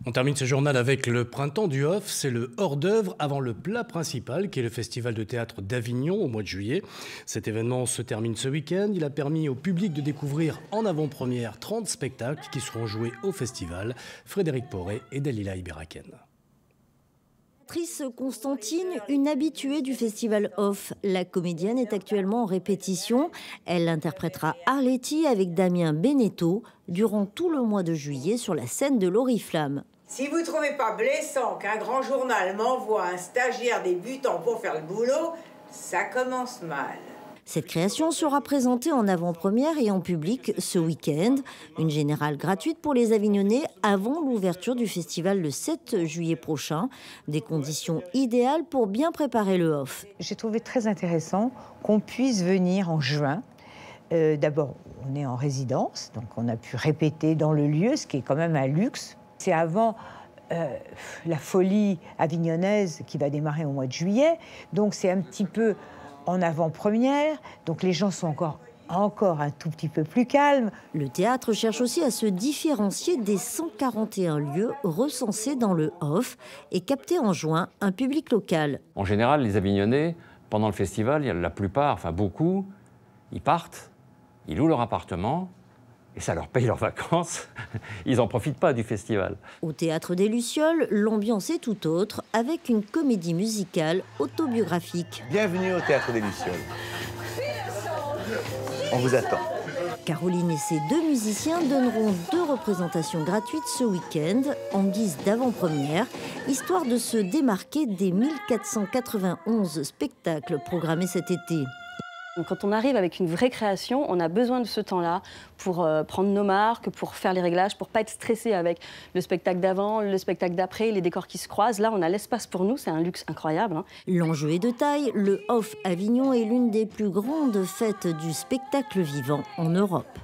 On termine ce journal avec le printemps du Off. C'est le hors-d'œuvre avant le plat principal, qui est le Festival de théâtre d'Avignon au mois de juillet. Cet événement se termine ce week-end. Il a permis au public de découvrir en avant-première 30 spectacles qui seront joués au festival. Frédéric Porret et Dalila Iberaken. Actrice Constantine, une habituée du Festival Off. La comédienne est actuellement en répétition. Elle interprétera Arletty avec Damien Beneteau durant tout le mois de juillet sur la scène de l'Oriflamme. Si vous ne trouvez pas blessant qu'un grand journal m'envoie un stagiaire débutant pour faire le boulot, ça commence mal. Cette création sera présentée en avant-première et en public ce week-end. Une générale gratuite pour les Avignonnais avant l'ouverture du festival le 7 juillet prochain. Des conditions idéales pour bien préparer le Off. J'ai trouvé très intéressant qu'on puisse venir en juin. D'abord, on est en résidence, donc on a pu répéter dans le lieu, ce qui est quand même un luxe. C'est avant la folie avignonnaise qui va démarrer au mois de juillet, donc c'est un petit peu en avant-première, donc les gens sont encore un tout petit peu plus calmes. Le théâtre cherche aussi à se différencier des 141 lieux recensés dans le Off et capter en juin un public local. En général, les Avignonnais, pendant le festival, la plupart, enfin beaucoup, ils partent, ils louent leur appartement et ça leur paye leurs vacances. Ils n'en profitent pas du festival. Au Théâtre des Lucioles, l'ambiance est tout autre avec une comédie musicale autobiographique. Bienvenue au Théâtre des Lucioles. On vous attend. Caroline et ses deux musiciens donneront 2 représentations gratuites ce week-end en guise d'avant-première, histoire de se démarquer des 1491 spectacles programmés cet été. Quand on arrive avec une vraie création, on a besoin de ce temps-là pour prendre nos marques, pour faire les réglages, pour pas être stressé avec le spectacle d'avant, le spectacle d'après, les décors qui se croisent. Là, on a l'espace pour nous, c'est un luxe incroyable. L'enjeu est de taille. Le Off Avignon est l'une des plus grandes fêtes du spectacle vivant en Europe.